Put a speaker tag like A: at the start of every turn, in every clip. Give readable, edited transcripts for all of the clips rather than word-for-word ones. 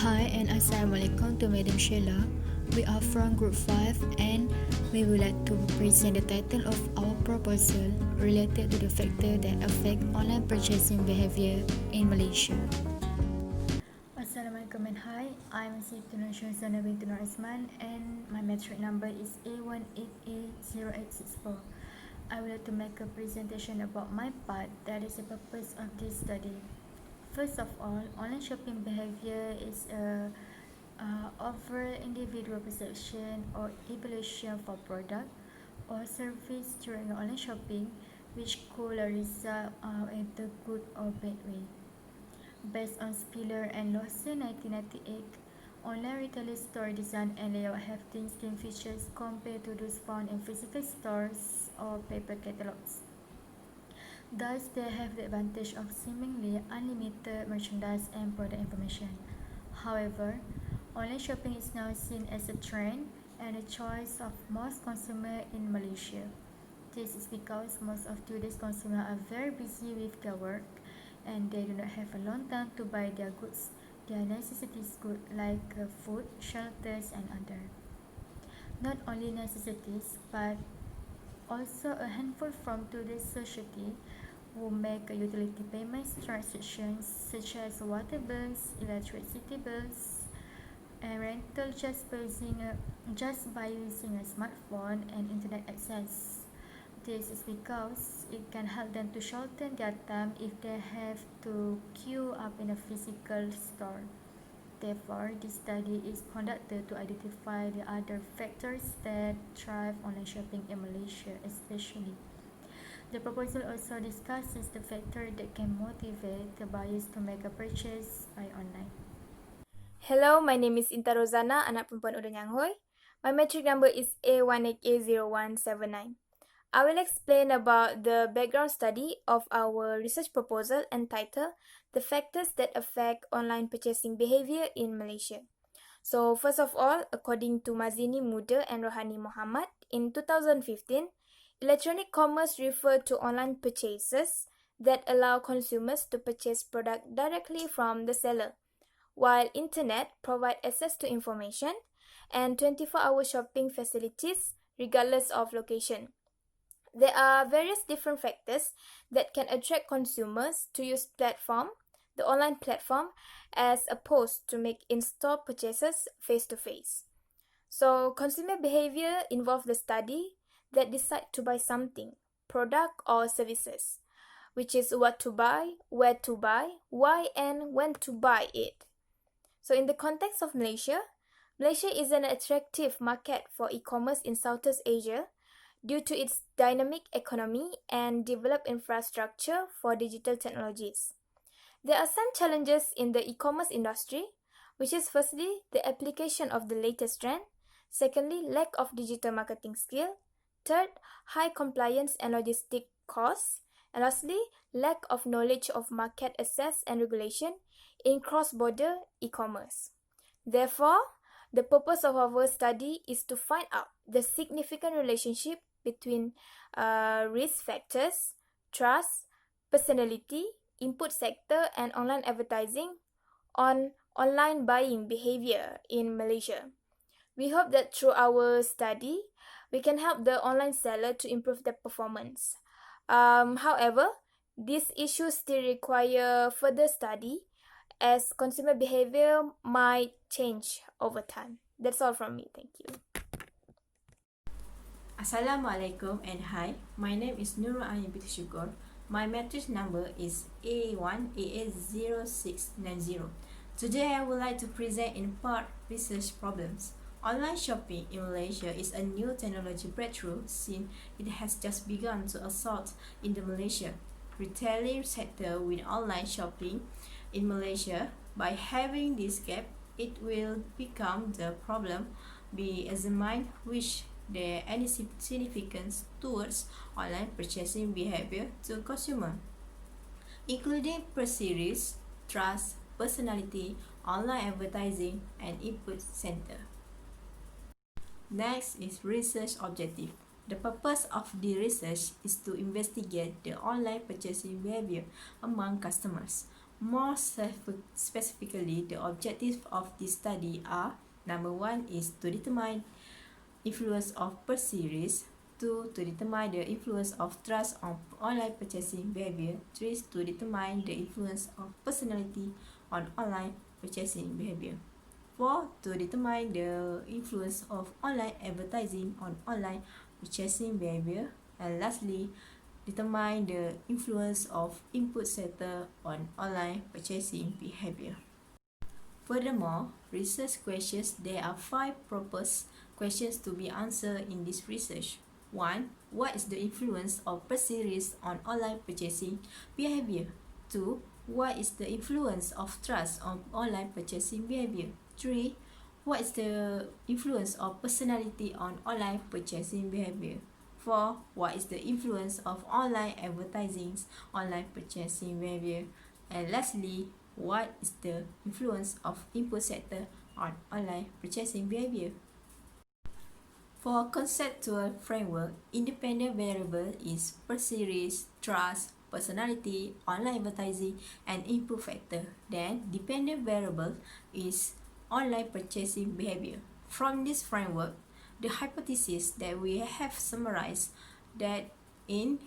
A: Hi and Assalamualaikum to Madam Sheila. We are from Group 5 and we would like to present the title of our proposal related to the factor that affect online purchasing behavior in Malaysia. Assalamualaikum and hi, I'm Situna Syazana binti Nur Azman and my metric number is A18A0864. I would like to make a presentation about my part, that is the purpose of this study. First of all, online shopping behavior is a over individual perception or evaluation for product or service during online shopping, which could result in the good or bad way. Based on Spiller and Lawson 1998, online retailer store design and layout have distinct features compared to those found in physical stores or paper catalogs. Thus, they have the advantage of seemingly unlimited merchandise and product information. However, online shopping is now seen as a trend and a choice of most consumers in Malaysia. This is because most of today's consumers are very busy with their work and they do not have a long time to buy their goods, their necessities goods like food, shelters, and other. Not only necessities, but also a handful from today's society who make utility payments transactions such as water bills, electricity bills, and rental just by using a smartphone and internet access. This is because it can help them to shorten their time if they have to queue up in a physical store. Therefore, this study is conducted to identify the other factors that drive online shopping in Malaysia especially. The proposal also discusses the factor that can motivate the buyers to make a purchase by online.
B: Hello, my name is Inta Rozana, anak perempuan Udang Yang. My metric number is A18A0179. I will explain about the background study of our research proposal entitled The Factors That Affect Online Purchasing Behavior in Malaysia. So, first of all, according to Mazini Muda and Rohani Muhammad, in 2015, electronic commerce referred to online purchases that allow consumers to purchase product directly from the seller, while internet provide access to information and 24-hour shopping facilities regardless of location. There are various different factors that can attract consumers to use the online platform, as opposed to make in-store purchases face-to-face. So, consumer behavior involves the study that decide to buy something, product or services, which is what to buy, where to buy, why and when to buy it. So in the context of Malaysia, Malaysia is an attractive market for e-commerce in Southeast Asia due to its dynamic economy and developed infrastructure for digital technologies. There are some challenges in the e-commerce industry, which is firstly the application of the latest trend, secondly lack of digital marketing skill, third high compliance and logistic costs, and lastly lack of knowledge of market access and regulation in cross-border e-commerce. Therefore, the purpose of our study is to find out the significant relationship between risk factors, trust, personality, input sector, and online advertising on online buying behavior in Malaysia. We hope that through our study, we can help the online seller to improve their performance. However, these issues still require further study as consumer behavior might change over time. That's all from me. Thank you.
C: Assalamualaikum and hi, my name is Nurul Aini Binti Syukur. My matrix number is A1AA0690. Today I would like to present in part research problems. Online shopping in Malaysia is a new technology breakthrough since it has just begun to assault in the Malaysia retailing sector with online shopping in Malaysia. By having this gap, it will become the problem be examined which there any significance towards online purchasing behavior to consumer, including perceived trust, personality, online advertising, and input center. Next is research objective. The purpose of the research is to investigate the online purchasing behavior among customers. More specifically, the objectives of this study are: number 1 is to determine influence of perceived, 2 to determine the influence of trust on online purchasing behavior, 3 to determine the influence of personality on online purchasing behavior, 4 to determine the influence of online advertising on online purchasing behavior, and lastly, determine the influence of input sector on online purchasing behavior. Furthermore, research questions, there are 5 proposed questions to be answered in this research. 1. What is the influence of perceived on online purchasing behavior? 2. What is the influence of trust on online purchasing behavior? 3. What is the influence of personality on online purchasing behavior? 4. What is the influence of online advertising online purchasing behavior? And lastly, what is the influence of input sector on online purchasing behavior? For conceptual framework, independent variable is perceived, trust, personality, online advertising, and input factor. Then, dependent variable is online purchasing behavior. From this framework, the hypothesis that we have summarized that in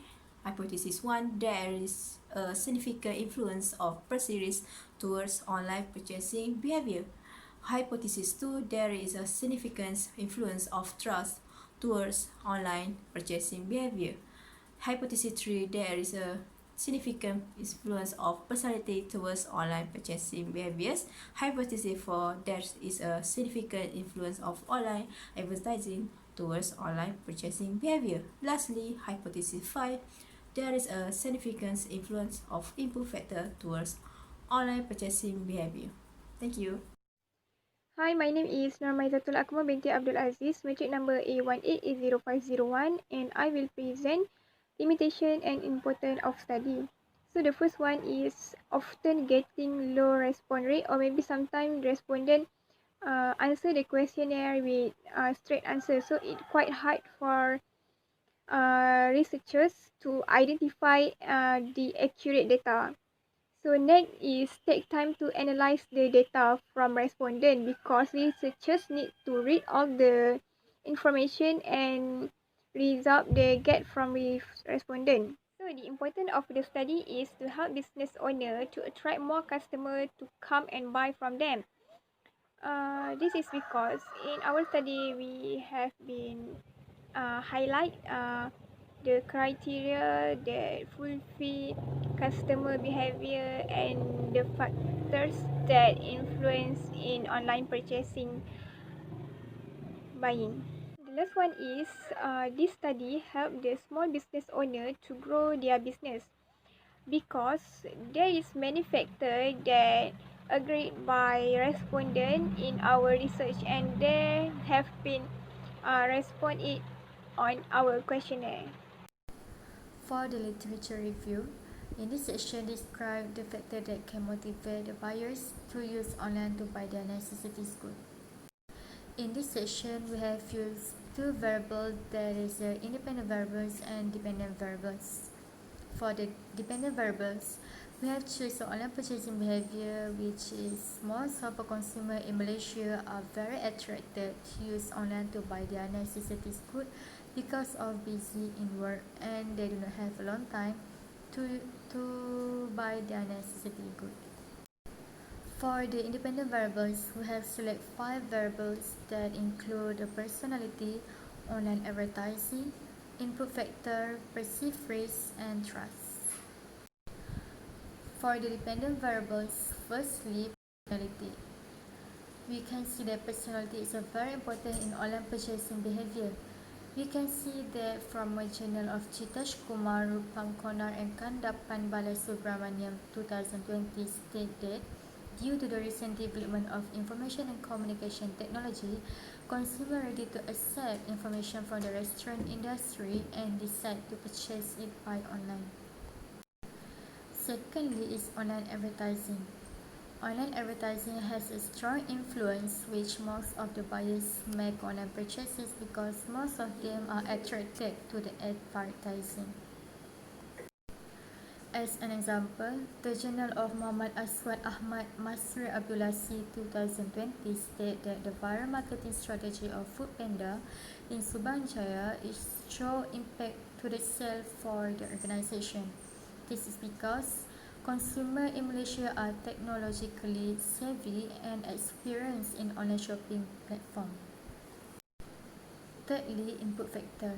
C: hypothesis 1, there is a significant influence of perceived towards online purchasing behavior. Hypothesis 2, there is a significant influence of trust towards online purchasing behavior. Hypothesis 3, there is a significant influence of personality towards online purchasing behaviors. Hypothesis 4, there is a significant influence of online advertising towards online purchasing behavior. Lastly, hypothesis 5, there is a significant influence of input factor towards online purchasing behavior. Thank you.
B: Hi, my name is Normaizatul Akmal binti Abdul Aziz, matric number A18A0501, and I will present limitation and importance of study. So the first one is often getting low response rate, or maybe sometimes respondent answer the questionnaire with straight answer. So it's quite hard for researchers to identify the accurate data. So next is take time to analyze the data from respondent, because researchers need to read all the information and result they get from respondent. So the importance of the study is to help business owner to attract more customers to come and buy from them. This is because in our study we have been highlight the criteria that fulfill customer behavior and the factors that influence in online purchasing buying. The last one is this study help the small business owner to grow their business, because there is many factors that agreed by respondent in our research, and they have been responded on our questionnaire.
A: For the literature review, in this section describe the factor that can motivate the buyers to use online to buy their necessities goods. In this section, we have used two variables, that is independent variables and dependent variables. For the dependent variables, we have chosen online purchasing behavior, which is most of the consumers in Malaysia are very attracted to use online to buy their necessities goods because of busy in work and they do not have a long time to buy their necessity goods. For the independent variables, we have select 5 variables that include the personality, online advertising, input factor, perceived risk, and trust. For the dependent variables, firstly, personality. We can see that personality is very important in online purchasing behavior. We can see that from a journal of Chitash Kumar, Rupam Konar, and Kandapan Balasubramaniam 2020 state that due to the recent development of information and communication technology, consumers are ready to accept information from the restaurant industry and decide to purchase it by online. Secondly is online advertising. Online advertising has a strong influence, which most of the buyers make online purchases because most of them are attracted to the advertising. As an example, the Journal of Muhammad Aswad Ahmad Masri Abdulasi 2020 state that the viral marketing strategy of Foodpanda in Subang Jaya is show impact to the sale for the organisation. This is because consumers in Malaysia are technologically savvy and experienced in online shopping platform. Thirdly, input factor.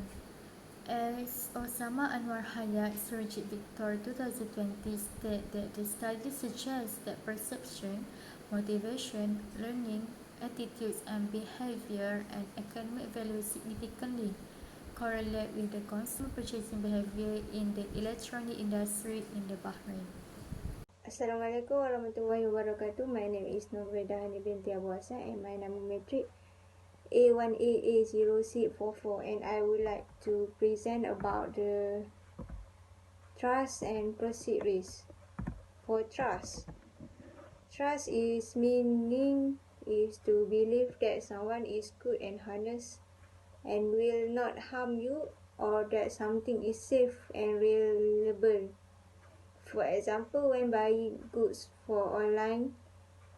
A: As Osama Anwar Hayat Surjit Victor 2020 state that the study suggests that perception, motivation, learning, attitudes and behavior and academic value significantly correlate with the consumer purchasing behavior in the electronic industry in the Bahrain.
D: Assalamualaikum warahmatullahi wabarakatuh. My name is Nurveda Hani binti Abu Hassan and my number metric A1AA0644, and I would like to present about the trust and perceived risk. For trust is meaning is to believe that someone is good and honest and will not harm you, or that something is safe and reliable. For example, when buying goods for online,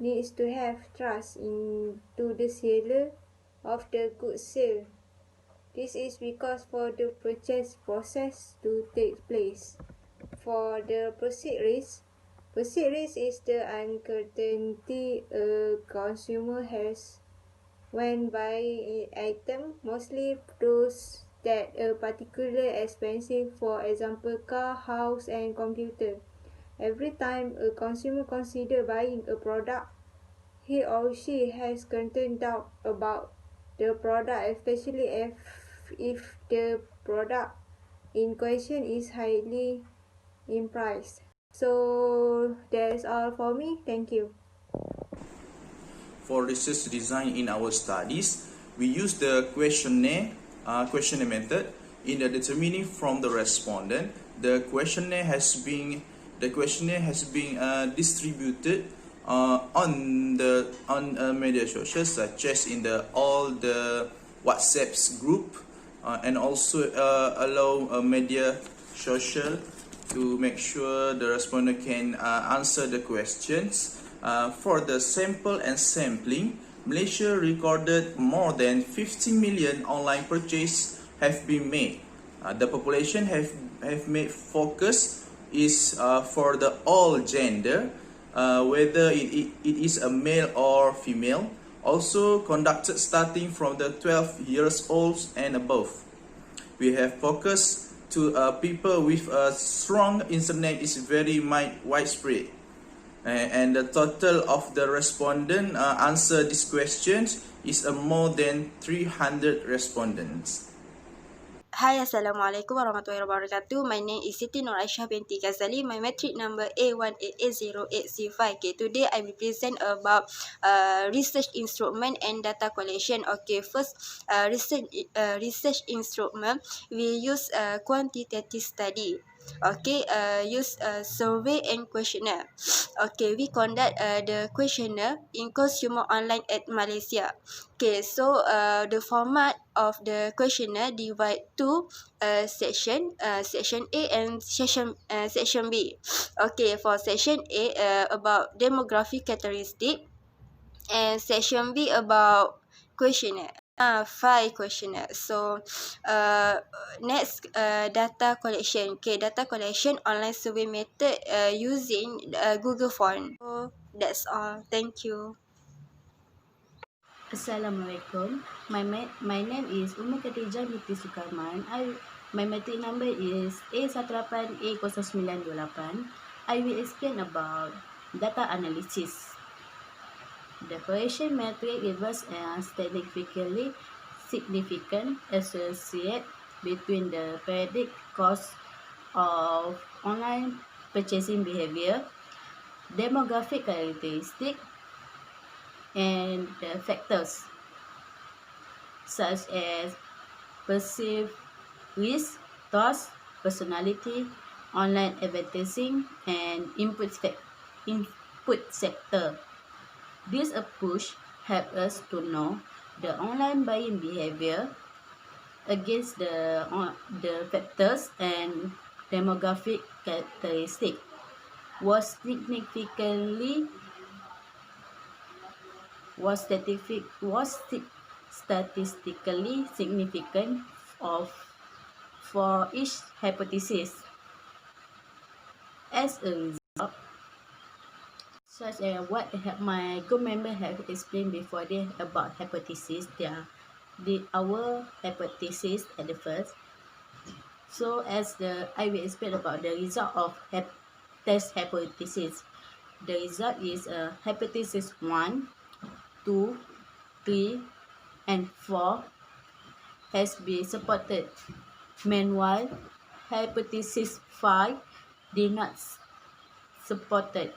D: needs to have trust into the seller of the goods sale. This is because for the purchase process to take place. For the perceived risk is the uncertainty a consumer has when buying an item, mostly those that are particularly expensive, for example car, house and computer. Every time a consumer consider buying a product, he or she has certain doubt about the product, especially if the product in question is highly in price. So that's all for me. Thank you.
E: For research design in our studies, we use the questionnaire method in the determining from the respondent. The questionnaire has been distributed on media social, such as in all the WhatsApp's group, and also allow media social to make sure the respondent can answer the questions. For the sample and sampling, Malaysia recorded more than 50 million online purchases have been made. The population have made focus is for the all gender, whether it is a male or female, also conducted starting from the 12 years old and above. We have focused to people with a strong internet is very widespread, and the total of the respondent answer these questions is more than 300 respondents.
F: Hi, Assalamualaikum warahmatullahi wabarakatuh. My name is Siti Nur Aisyah binti Ghazali. My metric number A18808C5. Okay, today I will present about research instrument and data collection. Okay, first research instrument, we use quantitative study. Okay, use survey and questionnaire. Okay, we conduct the questionnaire in consumer online at Malaysia. Okay, so the format of the questionnaire divide to section A and section B. Okay, for section A about demographic characteristic, and section B about questionnaire. 5 questionnaire. So next data collection. Okay, data collection online survey method using Google Form. So that's all. Thank you.
G: Assalamualaikum. My name is Umar Khadijah binti Sukarman. My metric number is A18A0928. I will explain about data analysis. The correlation metric reveals a statistically significant associate between the predict cost of online purchasing behavior, demographic characteristics, and the factors such as perceived risk, trust, personality, online advertising, and input sector. This approach helps us to know the online buying behavior against the factors and demographic characteristic was statistically significant for each hypothesis. As a result, such as what my group member have explained before about hypothesis, our hypothesis at the first. So I will explain about the result of test hypothesis. The result is hypothesis 1, 2, 3, and 4 has been supported. Meanwhile, hypothesis 5 did not supported.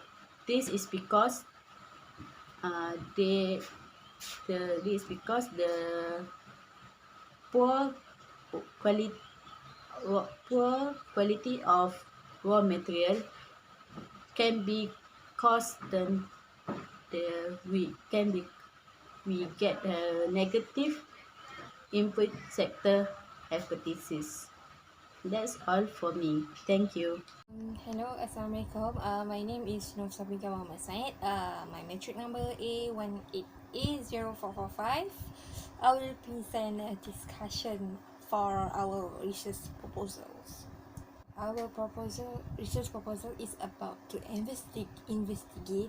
G: This is because the poor quality of raw material can be caused we get a negative input sector hypothesis. That's all for me. Thank you.
B: Hello, Assalamualaikum. My name is Nur Sabika Muhammad Said. My metric number A18A0445. I will present a discussion for our research proposals. Our research proposal is about to investigate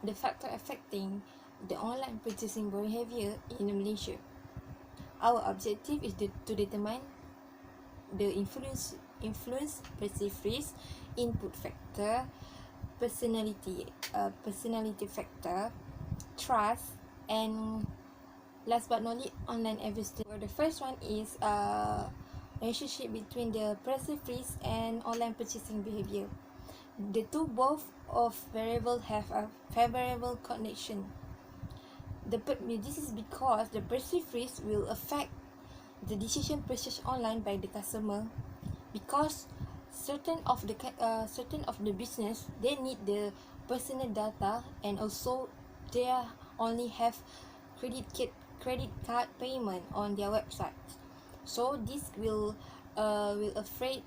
B: the factor affecting the online purchasing behavior in Malaysia. Our objective is to determine the influence perceived risk, input factor, personality factor, trust, and last but not least, online investing. The first one is relationship between the perceived risk and online purchasing behavior. The two both of variable have a favorable connection. This is because the perceived risk will affect the decision purchased online by the customer, because certain of the business, they need the personal data, and also they only have credit card payment on their website. So this will avoid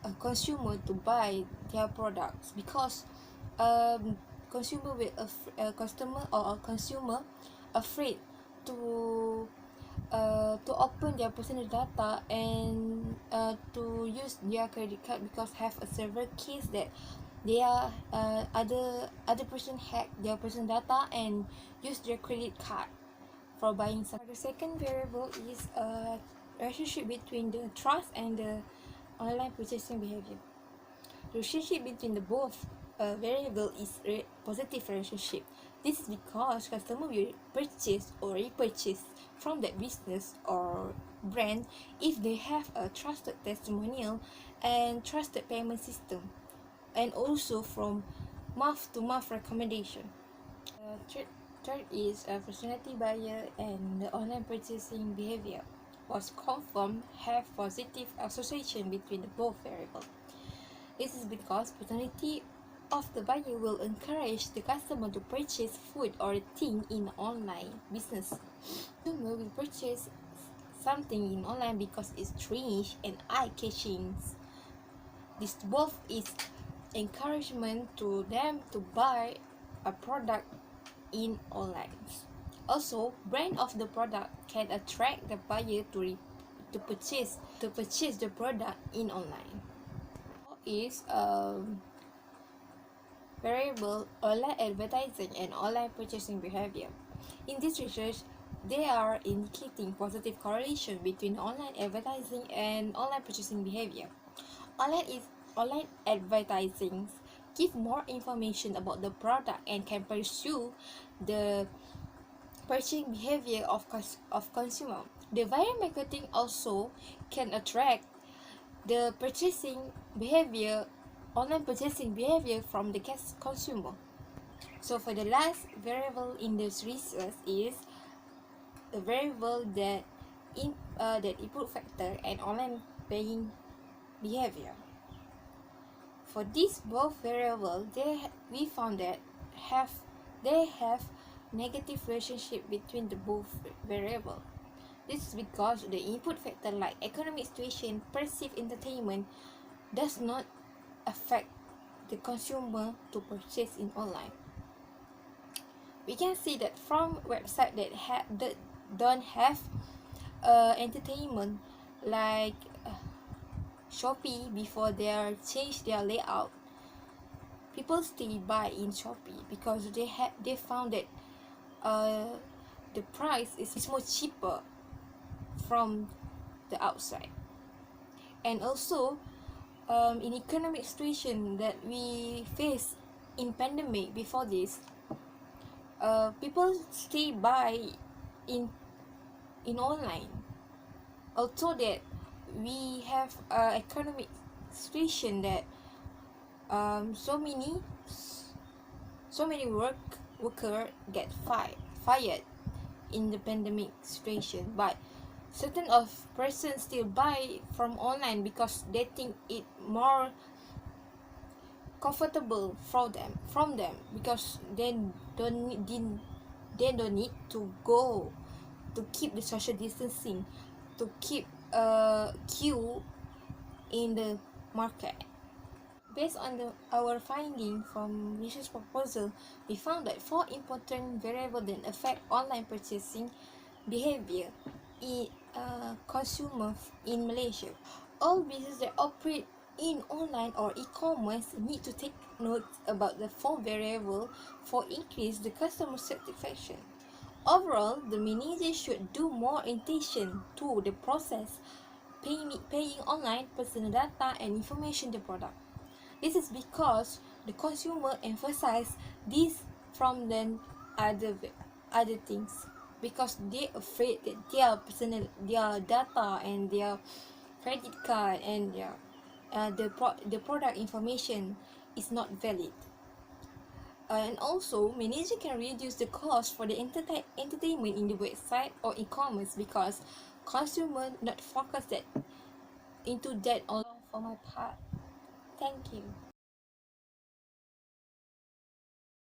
B: a consumer to buy their products, because consumer afraid to open their personal data and to use their credit card, because have a several case that they are other person hack their personal data and use their credit card for buying something. The second variable is a relationship between the trust and the online purchasing behavior. The relationship between the both variable is positive relationship. This is because customer will purchase or repurchase from that business or brand if they have a trusted testimonial and trusted payment system, and also from mouth-to-mouth recommendation. Third is a personality buyer and the online purchasing behavior was confirmed have positive association between the both variables. This is because personality of the buyer will encourage the customer to purchase food or thing in online business. Consumer will purchase something in online because it's strange and eye-catching. This both is encouragement to them to buy a product in online. Also, brand of the product can attract the buyer to purchase the product in online. Is variable online advertising and online purchasing behavior. In this research, they are indicating positive correlation between online advertising and online purchasing behavior. Online advertising give more information about the product and can pursue the purchasing behavior of consumer. The viral marketing also can attract the online purchasing behavior from the consumer. So for the last variable in this research is the variable that input factor and online buying behavior. For these both variables, we found that they have negative relationship between the both variable. This is because the input factor like economic situation, perceived entertainment, does not affect the consumer to purchase in online. We can see that from website that don't have entertainment like Shopee, before they change their layout, people still buy in Shopee because they found that the price is more cheaper from the outside. And also in economic situation that we face in pandemic before this, people still buy in online, although that we have economic situation that so many worker get fired in the pandemic situation, but certain of persons still buy from online because they think it more comfortable from them because they don't need to go to keep the social distancing, to keep a queue in the market. Based on our finding from research proposal, we found that 4 important variables that affect online purchasing behavior in consumer in Malaysia. All businesses that operate in online or e-commerce need to take note about the 4 variables for increase the customer satisfaction. Overall, the manager should do more attention to the process, paying online, personal data, and information the product. This is because the consumer emphasize this from than other things, because they afraid that their data and their credit card and their the product information is not valid. And also, manager can reduce the cost for the entertainment in the website or e-commerce because consumer not focus that into that on for my part. Thank you.